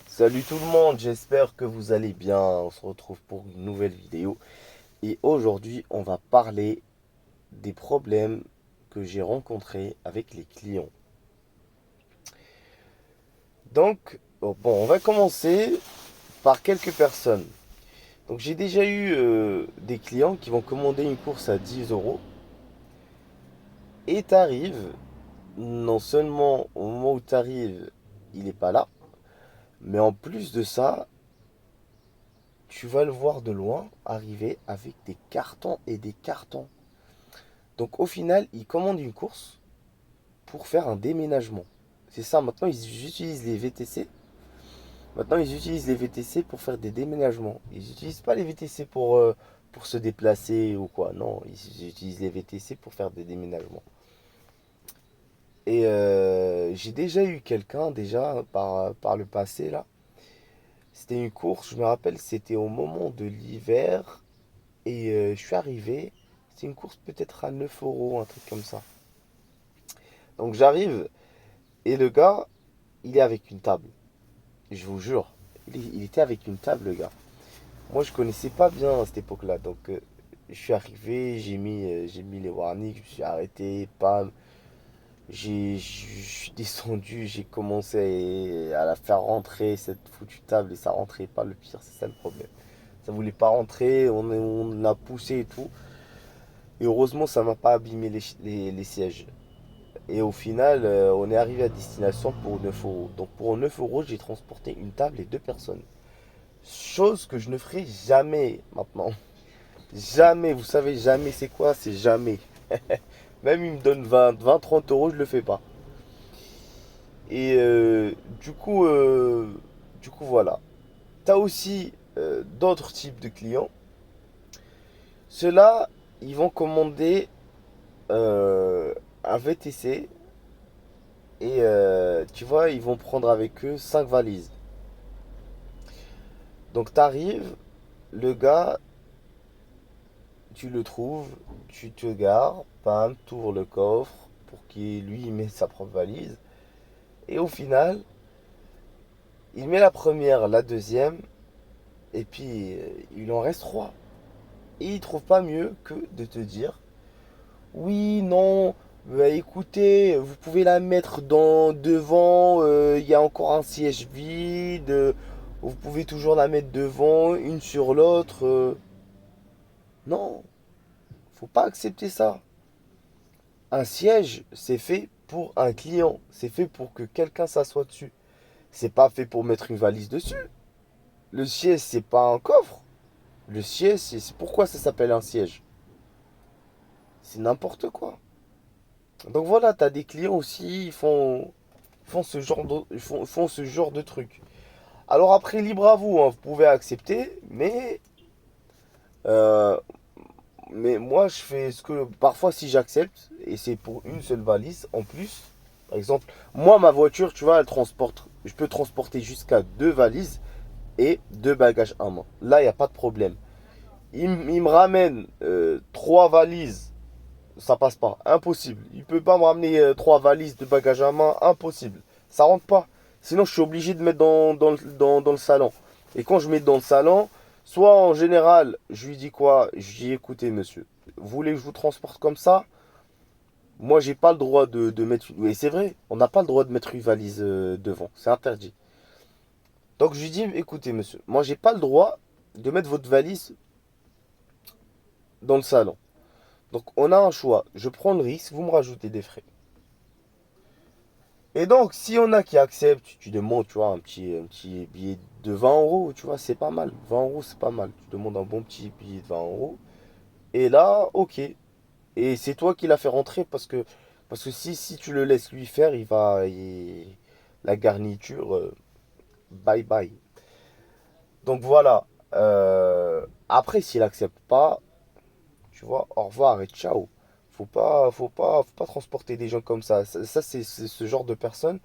Salut tout le monde, j'espère que vous allez bien. On se retrouve pour une nouvelle vidéo. Et aujourd'hui, on va parler des problèmes que j'ai rencontrés avec les clients. Donc, on va commencer par quelques personnes. Donc, j'ai déjà eu des clients qui vont commander une course à 10 euros. Et t'arrives, non seulement au moment où t'arrives, il n'est pas là, mais en plus de ça, tu vas le voir de loin arriver avec des cartons et des cartons. Donc au final, ils commandent une course pour faire un déménagement. C'est ça, maintenant ils utilisent les VTC. Maintenant ils utilisent les VTC pour faire des déménagements. Ils n'utilisent pas les VTC pour se déplacer ou quoi. Non, ils utilisent les VTC pour faire des déménagements. Et j'ai déjà eu quelqu'un déjà par le passé là. C'était une course, je me rappelle, c'était au moment de l'hiver. Et je suis arrivé, c'est une course peut-être à 9 euros, un truc comme ça. Donc j'arrive et le gars, il est avec une table. Je vous jure, il était avec une table, le gars. Moi, je connaissais pas bien à cette époque-là. Donc je suis arrivé, j'ai mis les warnings, je me suis arrêté, pas. Je suis descendu, j'ai commencé à la faire rentrer, cette foutue table, et ça rentrait pas. Le pire, c'est ça le problème. Ça voulait pas rentrer, on l'a poussé et tout. Et heureusement, ça m'a pas abîmé les sièges. Et au final, on est arrivé à destination pour 9 euros. Donc pour 9 euros, j'ai transporté une table et deux personnes. Chose que je ne ferai jamais maintenant. Jamais, vous savez, jamais c'est quoi? C'est jamais. Même il me donne 20, 30 euros, je le fais pas. Et du coup voilà. T'as aussi d'autres types de clients. Ceux-là, ils vont commander un VTC. Et tu vois, ils vont prendre avec eux 5 valises. Donc t'arrives, le gars, tu le trouves, tu te gares, bam, t'ouvres le coffre pour qu'il lui mette sa propre valise. Et au final, il met la première, la deuxième, et puis il en reste trois. Et il trouve pas mieux que de te dire, oui, non, bah, écoutez, vous pouvez la mettre devant, il y a encore un siège vide, vous pouvez toujours la mettre devant, une sur l'autre. Non, faut pas accepter ça. Un siège, c'est fait pour un client, c'est fait pour que quelqu'un s'assoie dessus. C'est pas fait pour mettre une valise dessus. Le siège, c'est pas un coffre. Le siège, c'est pourquoi ça s'appelle un siège. C'est n'importe quoi. Donc voilà, t'as des clients aussi, ils font font ce genre de truc. Alors après, libre à vous, hein, vous pouvez accepter, euh, mais moi je fais ce que parfois si j'accepte, et c'est pour une seule valise en plus. Par exemple, moi ma voiture, tu vois, je peux transporter jusqu'à deux valises et deux bagages à main. Là, il n'y a pas de problème. Il me ramène trois valises, ça passe pas, impossible. Il peut pas me ramener trois valises de bagages à main, impossible. Ça rentre pas. Sinon, je suis obligé de mettre dans le salon. Et quand je mets dans le salon, soit en général, je lui dis quoi? Je lui dis écoutez, monsieur, vous voulez que je vous transporte comme ça? Moi, j'ai pas le droit de mettre. Et c'est vrai, on n'a pas le droit de mettre une valise devant. C'est interdit. Donc, je lui dis écoutez, monsieur, moi, j'ai pas le droit de mettre votre valise dans le salon. Donc, on a un choix. Je prends le risque, vous me rajoutez des frais. Et donc, si on a qui acceptent, tu demandes, tu vois, un petit billet de 20 euros, tu vois, c'est pas mal. 20 euros, c'est pas mal. Tu demandes un bon petit billet de 20 euros. Et là, ok. Et c'est toi qui l'as fait rentrer parce que si tu le laisses lui faire, la garniture, bye bye. Donc voilà. Après, s'il accepte pas, tu vois, au revoir et ciao. Faut pas transporter des gens comme ça. Ça, c'est ce genre de personnes.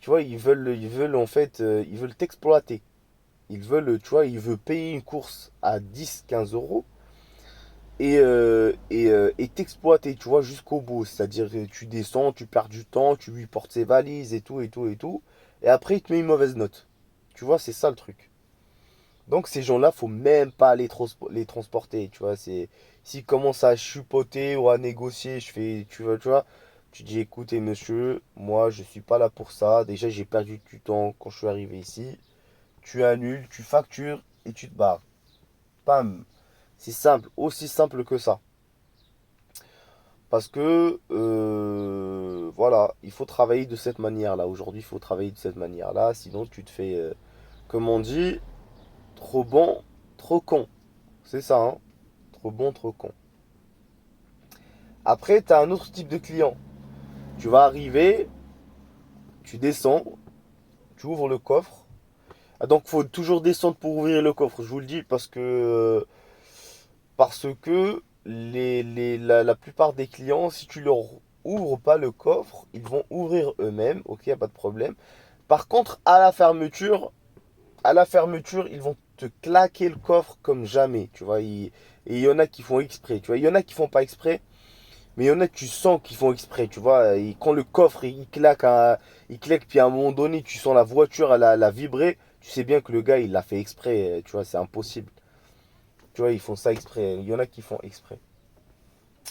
Tu vois, ils veulent en fait, ils veulent t'exploiter. Ils veulent, tu vois, ils veulent payer une course à 10, 15 euros. et t'exploiter, tu vois, jusqu'au bout. C'est-à-dire, tu descends, tu perds du temps, tu lui portes ses valises et tout, et tout, et tout. Et après, il te met une mauvaise note. Tu vois, c'est ça le truc. Donc, ces gens-là, faut même pas les transporter, tu vois. S'ils commencent à chupoter ou à négocier, tu vois, tu dis, écoutez, monsieur, moi, je suis pas là pour ça. Déjà, j'ai perdu du temps quand je suis arrivé ici. Tu annules, tu factures et tu te barres. Pam. C'est simple, aussi simple que ça. Parce que, voilà, il faut travailler de cette manière-là. Aujourd'hui, il faut travailler de cette manière-là. Sinon, tu te fais, comme on dit, trop bon, trop con. C'est ça, hein. Trop bon, trop con. Après, tu as un autre type de client. Tu vas arriver, tu descends, tu ouvres le coffre. Ah, donc, faut toujours descendre pour ouvrir le coffre. Je vous le dis parce que la plupart des clients, si tu leur ouvres pas le coffre, ils vont ouvrir eux-mêmes. Ok, y a pas de problème. Par contre, à la fermeture, ils vont te claquer le coffre comme jamais. Tu vois, et il y en a qui font exprès. Tu vois, il y en a qui font pas exprès, mais il y en a tu sens qu'ils font exprès. Tu vois, et quand le coffre il claque, puis à un moment donné, tu sens la voiture la vibrer. Tu sais bien que le gars, il l'a fait exprès. Tu vois, c'est impossible. Tu vois, ils font ça exprès. Il y en a qui font exprès.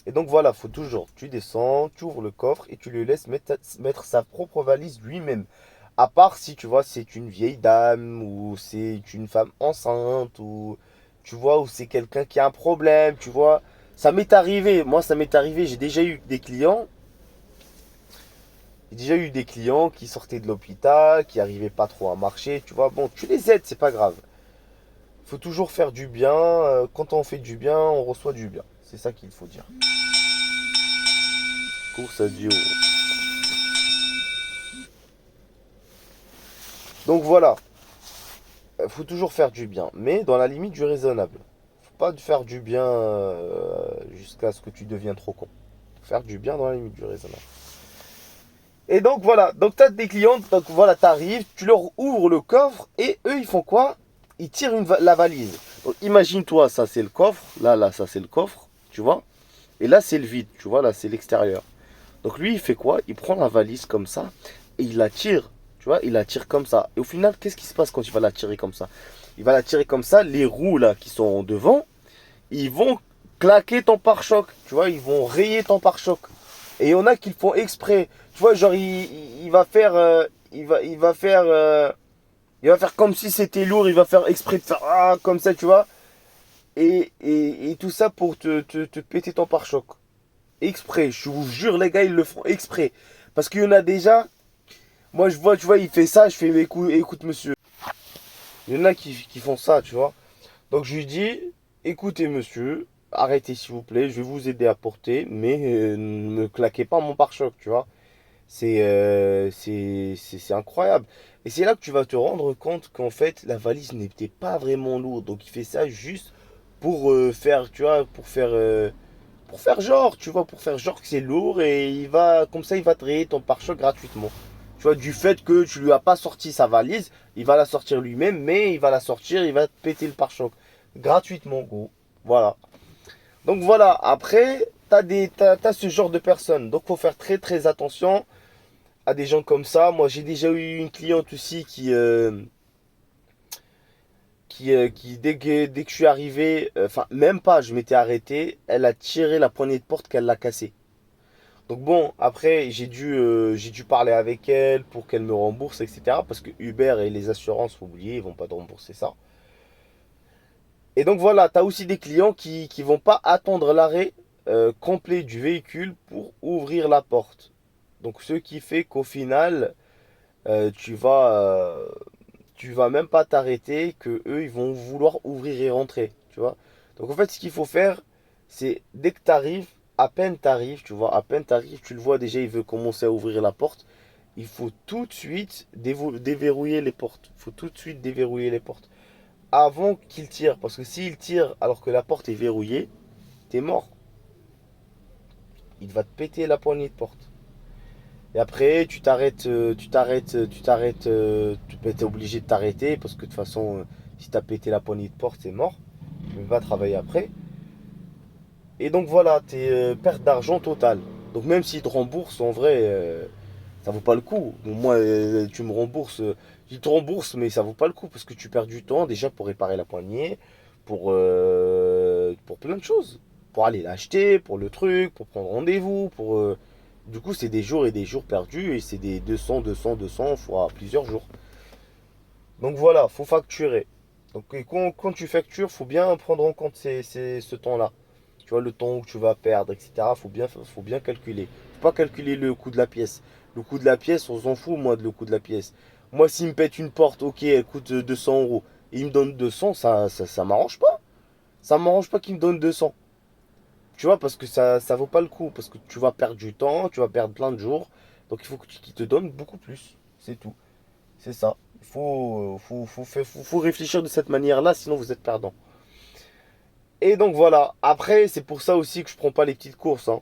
Et donc voilà, faut toujours, tu descends, tu ouvres le coffre et tu lui laisses mettre sa propre valise lui-même. À part si tu vois, c'est une vieille dame ou c'est une femme enceinte ou tu vois, ou c'est quelqu'un qui a un problème, tu vois. Ça m'est arrivé, moi ça m'est arrivé, j'ai déjà eu des clients qui sortaient de l'hôpital, qui arrivaient pas trop à marcher, tu vois. Bon, tu les aides, c'est pas grave. Il faut toujours faire du bien. Quand on fait du bien, on reçoit du bien. C'est ça qu'il faut dire. Course à Dio. Donc voilà, il faut toujours faire du bien, mais dans la limite du raisonnable. Faut pas faire du bien jusqu'à ce que tu deviennes trop con. Faut faire du bien dans la limite du raisonnable. Et donc voilà, donc tu as des clients, donc voilà, tu arrives, tu leur ouvres le coffre et eux ils font quoi? Ils tirent la valise. Donc imagine-toi, ça c'est le coffre, là ça c'est le coffre, tu vois, et là c'est le vide, tu vois, là c'est l'extérieur. Donc lui il fait quoi? Il prend la valise comme ça et il la tire, tu vois, il la tire comme ça. Et au final, qu'est-ce qui se passe quand il va la tirer comme ça? Il va la tirer comme ça, les roues là qui sont devant, ils vont claquer ton pare-choc, tu vois, ils vont rayer ton pare-choc. Et il y en a qui le font exprès. Tu vois, genre, il va faire. Il va faire comme si c'était lourd. Il va faire exprès de faire. Ah, comme ça, tu vois. Et tout ça pour te péter ton pare-choc. Exprès. Je vous jure, les gars, ils le font exprès. Parce qu'il y en a déjà. Moi, je vois, tu vois, il fait ça. Je fais, mais écoute, monsieur. Il y en a qui font ça, tu vois. Donc, je lui dis, écoutez, monsieur. Arrêtez, s'il vous plaît. Je vais vous aider à porter. Mais ne me claquez pas mon pare-choc, tu vois. C'est incroyable. Et c'est là que tu vas te rendre compte qu'en fait, la valise n'était pas vraiment lourde. Donc, il fait ça juste pour faire, tu vois, pour faire genre, tu vois, pour faire genre que c'est lourd. Et comme ça, il va te rayer ton pare-choc gratuitement. Tu vois, du fait que tu lui as pas sorti sa valise, il va la sortir lui-même, mais il va la sortir, il va te péter le pare-choc. Gratuitement, gros. Voilà. Donc voilà, après, t'as ce genre de personnes. Donc, faut faire très très attention à des gens comme ça. Moi, j'ai déjà eu une cliente aussi qui dès que je suis arrivé, enfin, même pas, je m'étais arrêté, elle a tiré la poignée de porte qu'elle l'a cassée. Donc bon, après, j'ai dû parler avec elle pour qu'elle me rembourse, etc. Parce que Uber et les assurances, faut oublier, ils vont pas te rembourser ça. Et donc voilà, tu as aussi des clients qui vont pas attendre l'arrêt complet du véhicule pour ouvrir la porte. Donc ce qui fait qu'au final, tu vas même pas t'arrêter, que eux ils vont vouloir ouvrir et rentrer, tu vois. Donc en fait ce qu'il faut faire, c'est dès que tu arrives, à peine tu arrives, tu vois, à peine tu arrives, tu le vois déjà, il veut commencer à ouvrir la porte. Il faut tout de suite déverrouiller les portes. Il faut tout de suite déverrouiller les portes avant qu'il tire, parce que s'il tire alors que la porte est verrouillée, t'es mort. Il va te péter la poignée de porte. Et après, t'es obligé de t'arrêter parce que de toute façon, si t'as pété la poignée de porte, c'est mort. Tu ne peux pas travailler après. Et donc voilà, t'es perte d'argent totale. Donc même s'ils te remboursent, en vrai, ça vaut pas le coup. Bon, moi, tu me rembourses, ils te remboursent, mais ça vaut pas le coup parce que tu perds du temps déjà pour réparer la poignée, pour plein de choses. Pour aller l'acheter, pour le truc, pour prendre rendez-vous, Du coup, c'est des jours et des jours perdus et c'est des 200 fois plusieurs jours. Donc voilà, faut facturer. Donc et quand tu factures, faut bien prendre en compte ce temps-là. Tu vois, le temps que tu vas perdre, etc. Faut bien calculer. Faut pas calculer le coût de la pièce. Le coût de la pièce, on s'en fout, moi, de le coût de la pièce. Moi, s'il me pète une porte, ok, elle coûte 200 euros. Et il me donne 200, ça m'arrange pas. Ça m'arrange pas qu'il me donne 200. Tu vois, parce que ça vaut pas le coup. Parce que tu vas perdre du temps, tu vas perdre plein de jours. Donc il faut qu'il te donne beaucoup plus. C'est tout. C'est ça. Il faut réfléchir de cette manière-là, sinon vous êtes perdant. Et donc voilà. Après, c'est pour ça aussi que je prends pas les petites courses, hein.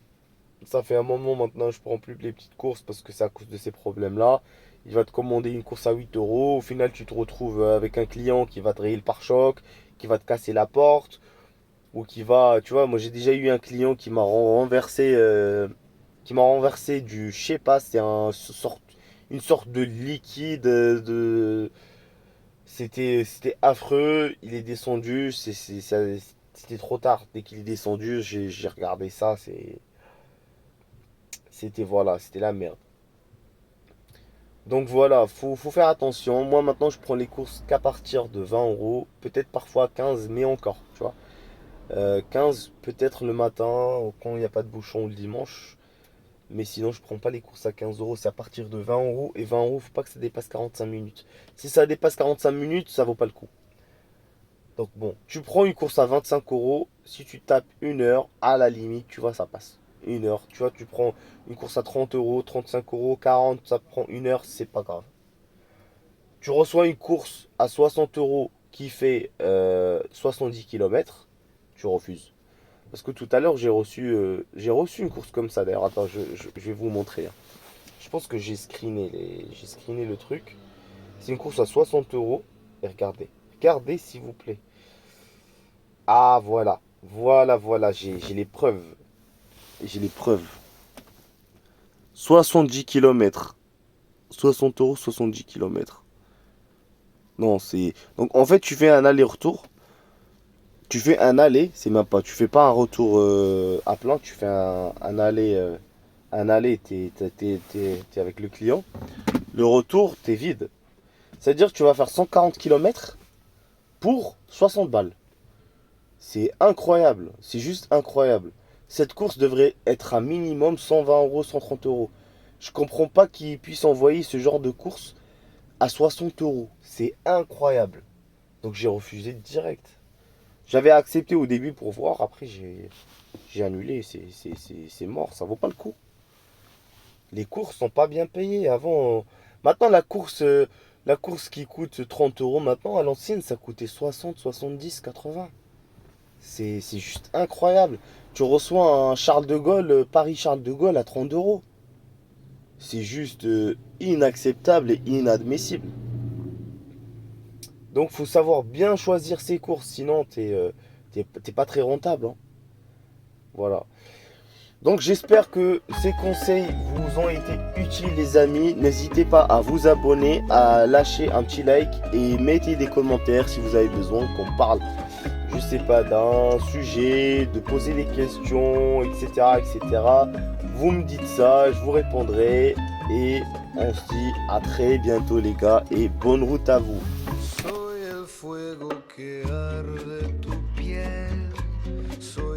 Ça fait un moment maintenant, que je prends plus les petites courses parce que c'est à cause de ces problèmes-là. Il va te commander une course à 8 euros. Au final, tu te retrouves avec un client qui va te rayer le pare-choc, qui va te casser la porte, ou qui va, tu vois, moi j'ai déjà eu un client qui m'a renversé je sais pas, une sorte de liquide, c'était affreux. Il est descendu, c'était trop tard. Dès qu'il est descendu, j'ai regardé ça, c'était la merde. Donc voilà, faut faire attention. Moi maintenant, je prends les courses qu'à partir de 20 euros, peut-être parfois 15, mais encore, tu vois. 15 peut-être le matin, quand il n'y a pas de bouchon le dimanche. Mais sinon, je prends pas les courses à 15 euros, c'est à partir de 20 euros. Et 20 euros, faut pas que ça dépasse 45 minutes. Si ça dépasse 45 minutes, ça vaut pas le coup. Donc bon, tu prends une course à 25 euros. Si tu tapes une heure, à la limite, tu vois, ça passe. Une heure, tu vois, tu prends une course à 30 euros, 35 euros, 40, ça prend une heure, c'est pas grave. Tu reçois une course à 60 euros qui fait 70 kilomètres, tu refuses. Parce que tout à l'heure, j'ai reçu une course comme ça. D'ailleurs, attends, je vais vous montrer, hein. Je pense que j'ai screené le truc. C'est une course à 60 euros. Et regardez. Regardez, s'il vous plaît. Ah, voilà. Voilà. J'ai les preuves. J'ai les preuves. 70 kilomètres. 60 euros, 70 kilomètres. Non, c'est... Donc, en fait, tu fais un aller-retour. Tu fais un aller, c'est même pas... Tu fais pas un retour à plein. Tu fais un aller... un aller, t'es avec le client. Le retour, t'es vide. C'est-à-dire que tu vas faire 140 kilomètres pour 60 balles. C'est incroyable. C'est juste incroyable. Cette course devrait être à minimum 120 euros, 130 euros. Je comprends pas qu'ils puissent envoyer ce genre de course à 60 euros. C'est incroyable. Donc j'ai refusé direct. J'avais accepté au début pour voir. Après, j'ai annulé. C'est mort. Ça vaut pas le coup. Les courses sont pas bien payées. Avant, maintenant la course qui coûte 30 euros maintenant, à l'ancienne, ça coûtait 60, 70, 80. C'est juste incroyable. Tu reçois un Charles de Gaulle, Paris-Charles de Gaulle à 30 euros. C'est juste inacceptable et inadmissible. Donc faut savoir bien choisir ses courses, sinon t'es pas très rentable, hein. Voilà. Donc j'espère que ces conseils vous ont été utiles les amis. N'hésitez pas à vous abonner, à lâcher un petit like et mettez des commentaires si vous avez besoin qu'on parle, je sais pas, d'un sujet, de poser des questions, etc., etc. Vous me dites ça, je vous répondrai et on se dit à très bientôt les gars et bonne route à vous. Soy el fuego que arde tu piel. Soy